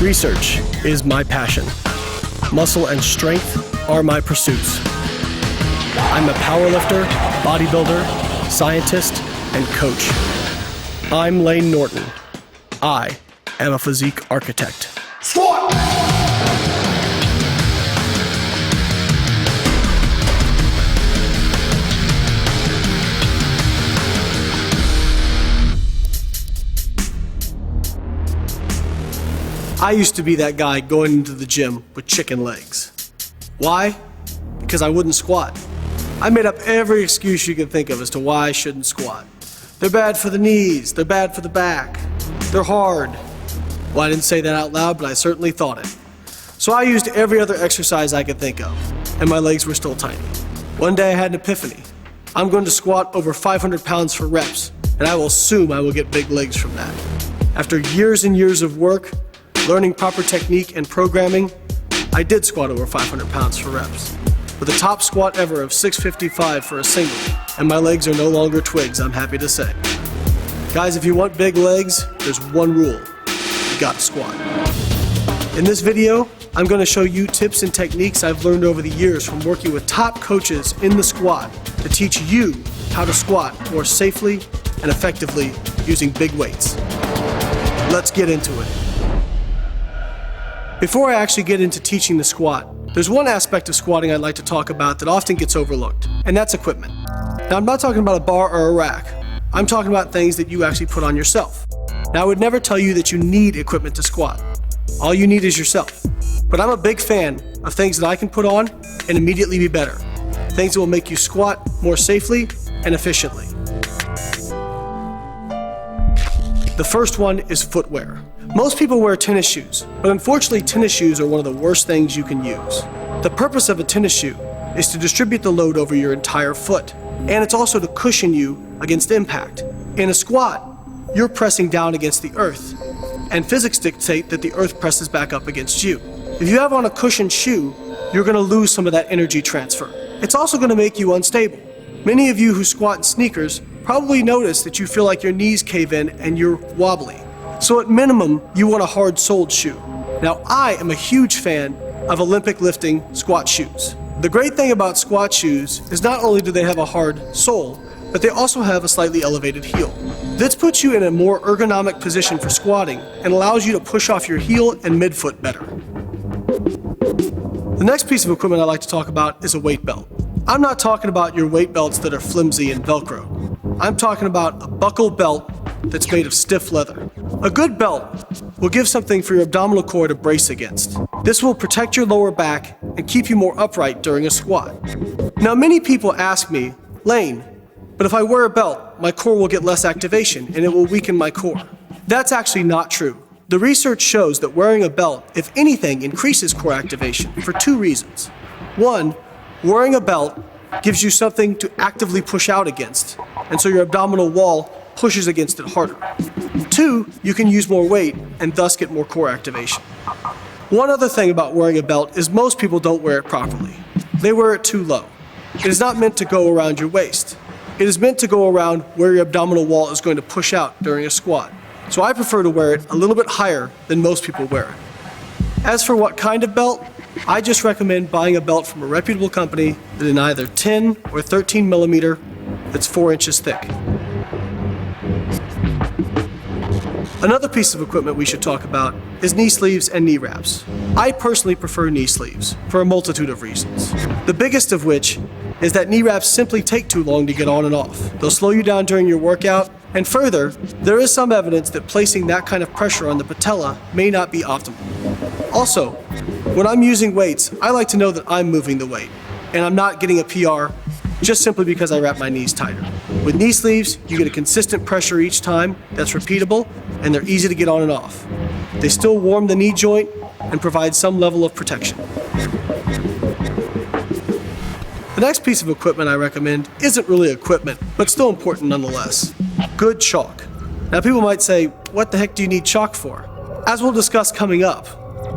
Research is my passion. Muscle and strength are my pursuits. I'm a powerlifter, bodybuilder, scientist, and coach. I'm Lane Norton. I am a physique architect. Squat! I used to be that guy going into the gym with chicken legs. Why? Because I wouldn't squat. I made up every excuse you can think of as to why I shouldn't squat. They're bad for the knees, they're bad for the back, they're hard. Well, I didn't say that out loud, but I certainly thought it. So I used every other exercise I could think of, and my legs were still tiny. One day I had an epiphany. I'm going to squat over 500 pounds for reps, and I will assume I will get big legs from that. After years and years of work, learning proper technique and programming, I did squat over 500 pounds for reps, with a top squat ever of 655 for a single, and my legs are no longer twigs, I'm happy to say. Guys, if you want big legs, there's one rule: you gotta squat. In this video, I'm going to show you tips and techniques I've learned over the years from working with top coaches in the squat to teach you how to squat more safely and effectively using big weights. Let's get into it. Before I actually get into teaching the squat, there's one aspect of squatting I'd like to talk about that often gets overlooked, and that's equipment. Now, I'm not talking about a bar or a rack. I'm talking about things that you actually put on yourself. Now, I would never tell you that you need equipment to squat. All you need is yourself. But I'm a big fan of things that I can put on and immediately be better. Things that will make you squat more safely and efficiently. The first one is footwear. Most people wear tennis shoes, but unfortunately tennis shoes are one of the worst things you can use. The purpose of a tennis shoe is to distribute the load over your entire foot, and it's also to cushion you against impact. In a squat, you're pressing down against the earth, and physics dictate that the earth presses back up against you. If you have on a cushioned shoe, you're going to lose some of that energy transfer. It's also going to make you unstable. Many of you who squat in sneakers probably notice that you feel like your knees cave in and you're wobbly. So at minimum, you want a hard-soled shoe. Now, I am a huge fan of Olympic lifting squat shoes. The great thing about squat shoes is not only do they have a hard sole, but they also have a slightly elevated heel. This puts you in a more ergonomic position for squatting and allows you to push off your heel and midfoot better. The next piece of equipment I'd like to talk about is a weight belt. I'm not talking about your weight belts that are flimsy and Velcro. I'm talking about a buckle belt that's made of stiff leather. A good belt will give something for your abdominal core to brace against. This will protect your lower back and keep you more upright during a squat. Now, many people ask me, Lane, but if I wear a belt, my core will get less activation and it will weaken my core. That's actually not true. The research shows that wearing a belt, if anything, increases core activation for two reasons. One, wearing a belt gives you something to actively push out against, and so your abdominal wall pushes against it harder. Two, you can use more weight and thus get more core activation. One other thing about wearing a belt is most people don't wear it properly. They wear it too low. It is not meant to go around your waist. It is meant to go around where your abdominal wall is going to push out during a squat. So I prefer to wear it a little bit higher than most people wear it. As for what kind of belt, I just recommend buying a belt from a reputable company that is either 10 or 13 millimeter that's 4 inches thick. Another piece of equipment we should talk about is knee sleeves and knee wraps. I personally prefer knee sleeves for a multitude of reasons. The biggest of which is that knee wraps simply take too long to get on and off. They'll slow you down during your workout, and further, there is some evidence that placing that kind of pressure on the patella may not be optimal. Also, when I'm using weights, I like to know that I'm moving the weight, and I'm not getting a PR just simply because I wrap my knees tighter. With knee sleeves, you get a consistent pressure each time that's repeatable, and they're easy to get on and off. They still warm the knee joint and provide some level of protection. The next piece of equipment I recommend isn't really equipment, but still important nonetheless. Good chalk. Now, people might say, what the heck do you need chalk for? As we'll discuss coming up,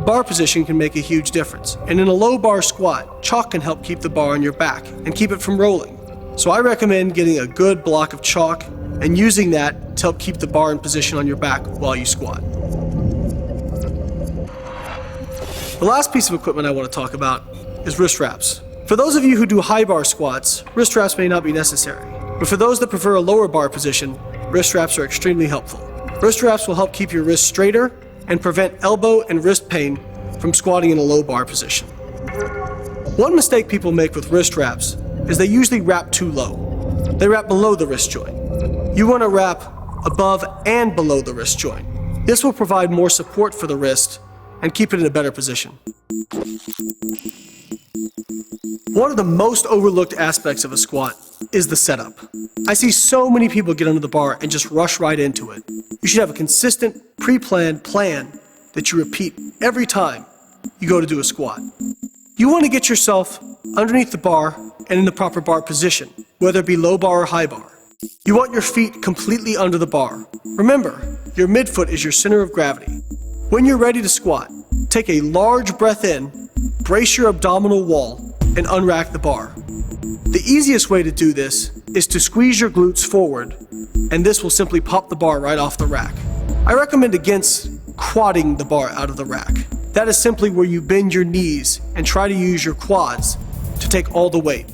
bar position can make a huge difference, and in a low bar squat, chalk can help keep the bar on your back and keep it from rolling. So I recommend getting a good block of chalk and using that to help keep the bar in position on your back while you squat. The last piece of equipment I want to talk about is wrist wraps. For those of you who do high bar squats, wrist wraps may not be necessary. But for those that prefer a lower bar position, wrist wraps are extremely helpful. Wrist wraps will help keep your wrists straighter and prevent elbow and wrist pain from squatting in a low bar position. One mistake people make with wrist wraps is they usually wrap too low. They wrap below the wrist joint. You want to wrap above and below the wrist joint. This will provide more support for the wrist and keep it in a better position. One of the most overlooked aspects of a squat is the setup. I see so many people get under the bar and just rush right into it. You should have a consistent, pre-planned plan that you repeat every time you go to do a squat. You want to get yourself underneath the bar and in the proper bar position, whether it be low bar or high bar. You want your feet completely under the bar. Remember, your midfoot is your center of gravity. When you're ready to squat, take a large breath in, brace your abdominal wall, and unrack the bar. The easiest way to do this is to squeeze your glutes forward, and this will simply pop the bar right off the rack. I recommend against quadding the bar out of the rack. That is simply where you bend your knees and try to use your quads to take all the weight.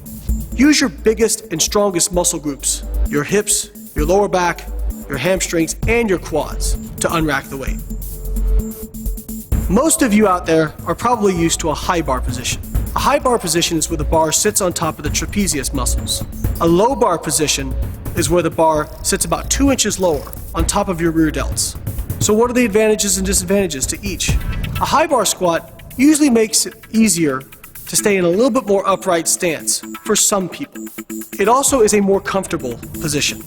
Use your biggest and strongest muscle groups, your hips, your lower back, your hamstrings, and your quads to unrack the weight. Most of you out there are probably used to a high bar position. A high bar position is where the bar sits on top of the trapezius muscles. A low bar position is where the bar sits about 2 inches lower on top of your rear delts. So what are the advantages and disadvantages to each? A high bar squat usually makes it easier to stay in a little bit more upright stance for some people. It also is a more comfortable position.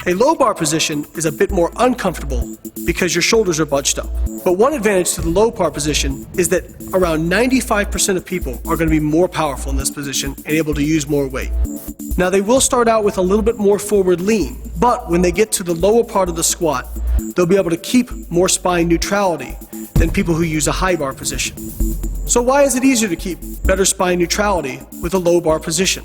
A low bar position is a bit more uncomfortable because your shoulders are bunched up. But one advantage to the low bar position is that around 95% of people are going to be more powerful in this position and able to use more weight. Now they will start out with a little bit more forward lean, but when they get to the lower part of the squat, they'll be able to keep more spine neutrality than people who use a high bar position. So why is it easier to keep better spine neutrality with a low bar position?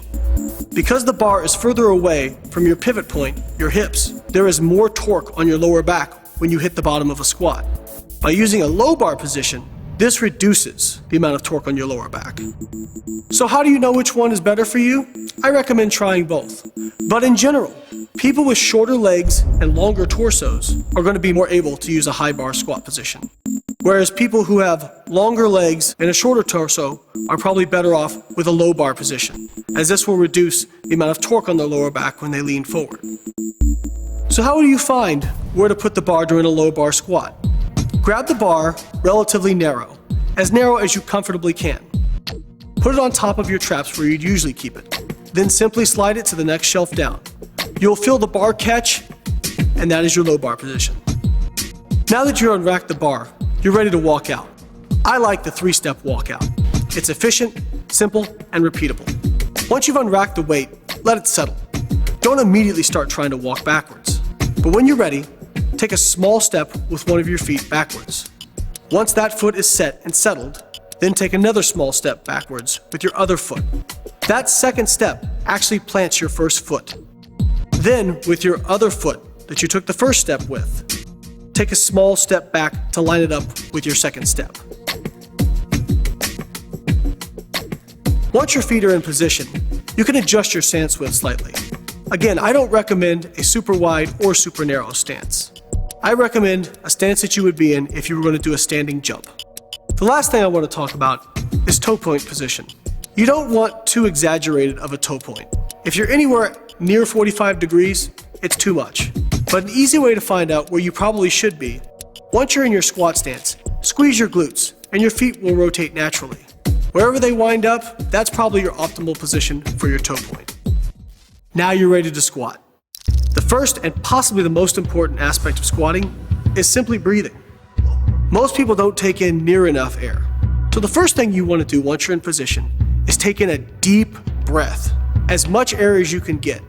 Because the bar is further away from your pivot point, your hips, there is more torque on your lower back when you hit the bottom of a squat. By using a low bar position, this reduces the amount of torque on your lower back. So how do you know which one is better for you? I recommend trying both. But in general, people with shorter legs and longer torsos are going to be more able to use a high bar squat position. Whereas people who have longer legs and a shorter torso are probably better off with a low bar position, as this will reduce the amount of torque on their lower back when they lean forward. So how do you find where to put the bar during a low bar squat? Grab the bar relatively narrow as you comfortably can. Put it on top of your traps where you'd usually keep it. Then simply slide it to the next shelf down. You'll feel the bar catch, and that is your low bar position. Now that you've unracked the bar, you're ready to walk out. I like the 3-step walkout. It's efficient, simple, and repeatable. Once you've unracked the weight, let it settle. Don't immediately start trying to walk backwards. But when you're ready, take a small step with one of your feet backwards. Once that foot is set and settled, then take another small step backwards with your other foot. That second step actually plants your first foot. Then, with your other foot that you took the first step with, take a small step back to line it up with your second step. Once your feet are in position, you can adjust your stance width slightly. Again, I don't recommend a super wide or super narrow stance. I recommend a stance that you would be in if you were going to do a standing jump. The last thing I want to talk about is toe point position. You don't want too exaggerated of a toe point. If you're anywhere near 45 degrees, it's too much. But an easy way to find out where you probably should be, once you're in your squat stance, squeeze your glutes and your feet will rotate naturally. Wherever they wind up, that's probably your optimal position for your toe point. Now you're ready to squat. The first and possibly the most important aspect of squatting is simply breathing. Most people don't take in near enough air. So the first thing you want to do once you're in position is take in a deep breath, as much air as you can get.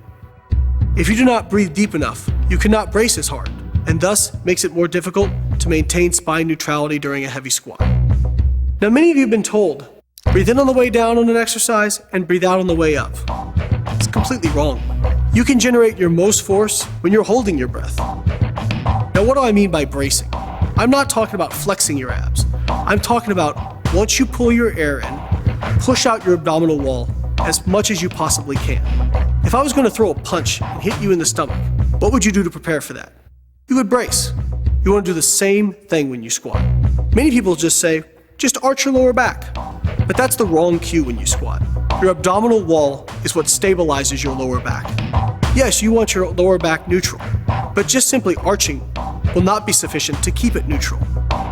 If you do not breathe deep enough, you cannot brace as hard, and thus makes it more difficult to maintain spine neutrality during a heavy squat. Now many of you have been told, breathe in on the way down on an exercise and breathe out on the way up. It's completely wrong. You can generate your most force when you're holding your breath. Now what do I mean by bracing? I'm not talking about flexing your abs. I'm talking about once you pull your air in, push out your abdominal wall as much as you possibly can. If I was going to throw a punch and hit you in the stomach, what would you do to prepare for that? You would brace. You want to do the same thing when you squat. Many people just say, just arch your lower back. But that's the wrong cue when you squat. Your abdominal wall is what stabilizes your lower back. Yes, you want your lower back neutral, but just simply arching will not be sufficient to keep it neutral.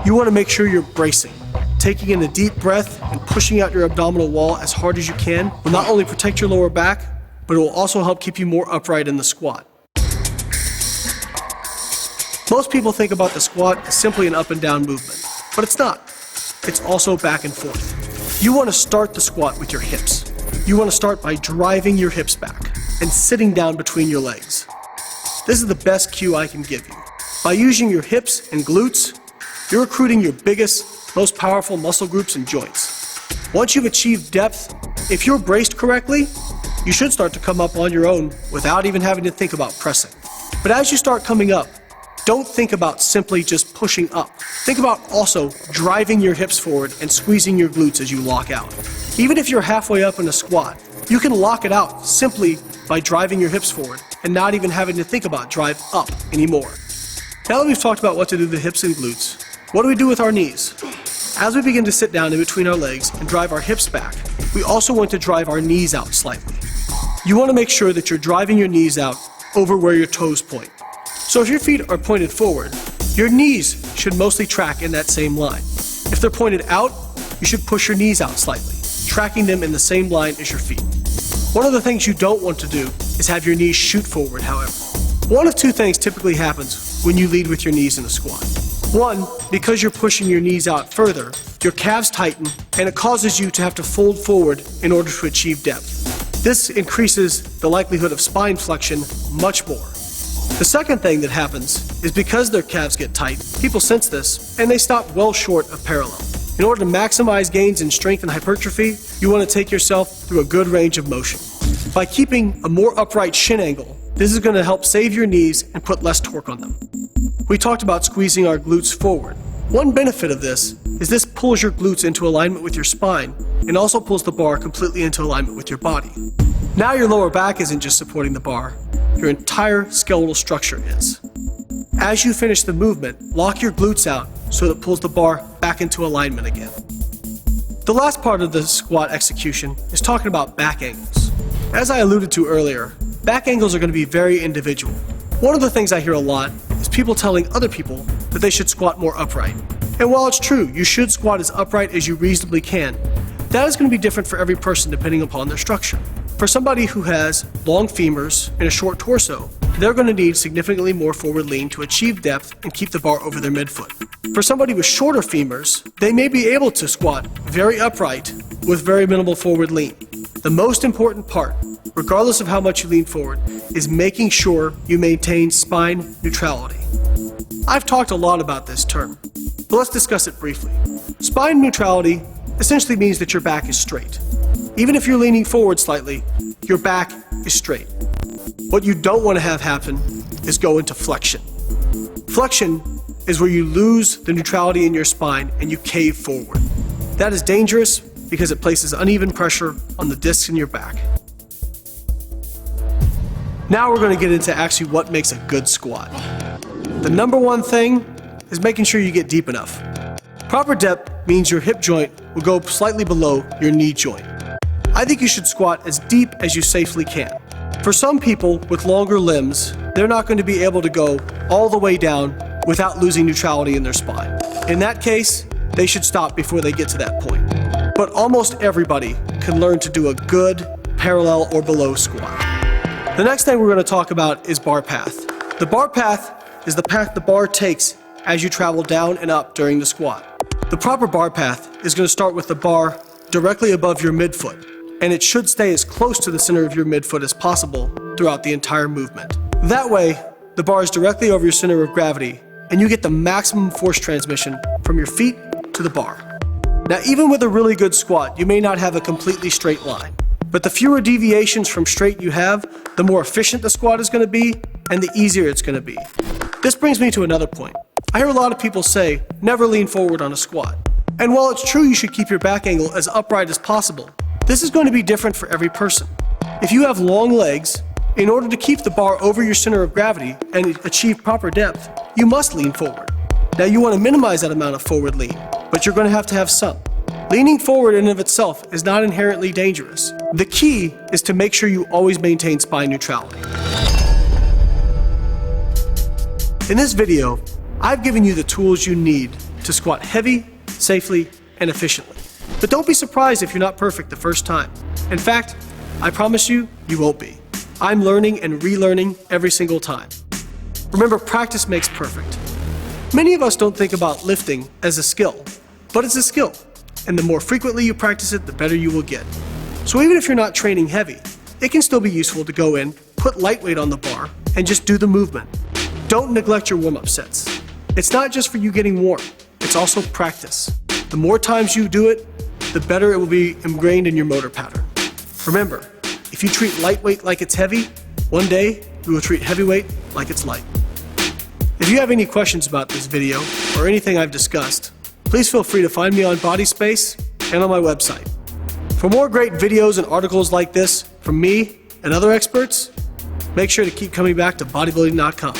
You want to make sure you're bracing. Taking in a deep breath and pushing out your abdominal wall as hard as you can will not only protect your lower back, but it will also help keep you more upright in the squat. Most people think about the squat as simply an up and down movement, but it's not. It's also back and forth. You want to start the squat with your hips. You want to start by driving your hips back and sitting down between your legs. This is the best cue I can give you. By using your hips and glutes, you're recruiting your biggest, most powerful muscle groups and joints. Once you've achieved depth, if you're braced correctly, you should start to come up on your own without even having to think about pressing. But as you start coming up, don't think about simply just pushing up. Think about also driving your hips forward and squeezing your glutes as you lock out. Even if you're halfway up in a squat, you can lock it out simply by driving your hips forward and not even having to think about drive up anymore. Now that we've talked about what to do to the hips and glutes, what do we do with our knees? As we begin to sit down in between our legs and drive our hips back, we also want to drive our knees out slightly. You want to make sure that you're driving your knees out over where your toes point. So if your feet are pointed forward, your knees should mostly track in that same line. If they're pointed out, you should push your knees out slightly, tracking them in the same line as your feet. One of the things you don't want to do is have your knees shoot forward, however. One of two things typically happens when you lead with your knees in a squat. One, because you're pushing your knees out further, your calves tighten and it causes you to have to fold forward in order to achieve depth. This increases the likelihood of spine flexion much more. The second thing that happens is because their calves get tight, people sense this, and they stop well short of parallel. In order to maximize gains in strength and hypertrophy, you want to take yourself through a good range of motion. By keeping a more upright shin angle, this is going to help save your knees and put less torque on them. We talked about squeezing our glutes forward. One benefit of this is this pulls your glutes into alignment with your spine and also pulls the bar completely into alignment with your body. Now your lower back isn't just supporting the bar, your entire skeletal structure is. As you finish the movement, lock your glutes out so that it pulls the bar back into alignment again. The last part of the squat execution is talking about back angles. As I alluded to earlier, back angles are going to be very individual. One of the things I hear a lot is people telling other people that they should squat more upright. And while it's true, you should squat as upright as you reasonably can, that is going to be different for every person depending upon their structure. For somebody who has long femurs and a short torso, they're going to need significantly more forward lean to achieve depth and keep the bar over their midfoot. For somebody with shorter femurs, they may be able to squat very upright with very minimal forward lean. The most important part, regardless of how much you lean forward, is making sure you maintain spine neutrality. I've talked a lot about this term, but let's discuss it briefly. Spine neutrality essentially means that your back is straight. Even if you're leaning forward slightly, your back is straight. What you don't want to have happen is go into flexion. Flexion is where you lose the neutrality in your spine and you cave forward. That is dangerous because it places uneven pressure on the discs in your back. Now we're going to get into actually what makes a good squat. The number one thing is making sure you get deep enough. Proper depth means your hip joint will go slightly below your knee joint. I think you should squat as deep as you safely can. For some people with longer limbs, they're not going to be able to go all the way down without losing neutrality in their spine. In that case, they should stop before they get to that point. But almost everybody can learn to do a good parallel or below squat. The next thing we're going to talk about is bar path. The bar path is the path the bar takes as you travel down and up during the squat. The proper bar path is going to start with the bar directly above your midfoot, and it should stay as close to the center of your midfoot as possible throughout the entire movement. That way, the bar is directly over your center of gravity, and you get the maximum force transmission from your feet to the bar. Now, even with a really good squat, you may not have a completely straight line, but the fewer deviations from straight you have, the more efficient the squat is going to be, and the easier it's going to be. This brings me to another point. I hear a lot of people say, never lean forward on a squat. And while it's true you should keep your back angle as upright as possible, this is going to be different for every person. If you have long legs, in order to keep the bar over your center of gravity and achieve proper depth, you must lean forward. Now you want to minimize that amount of forward lean, but you're going to have some. Leaning forward in and of itself is not inherently dangerous. The key is to make sure you always maintain spine neutrality. In this video, I've given you the tools you need to squat heavy, safely, and efficiently. But don't be surprised if you're not perfect the first time. In fact, I promise you, you won't be. I'm learning and relearning every single time. Remember, practice makes perfect. Many of us don't think about lifting as a skill, but it's a skill. And the more frequently you practice it, the better you will get. So even if you're not training heavy, it can still be useful to go in, put light weight on the bar, and just do the movement. Don't neglect your warm-up sets. It's not just for you getting warm, it's also practice. The more times you do it, the better it will be ingrained in your motor pattern. Remember, if you treat lightweight like it's heavy, one day you will treat heavyweight like it's light. If you have any questions about this video or anything I've discussed, please feel free to find me on Body Space and on my website. For more great videos and articles like this from me and other experts, make sure to keep coming back to bodybuilding.com.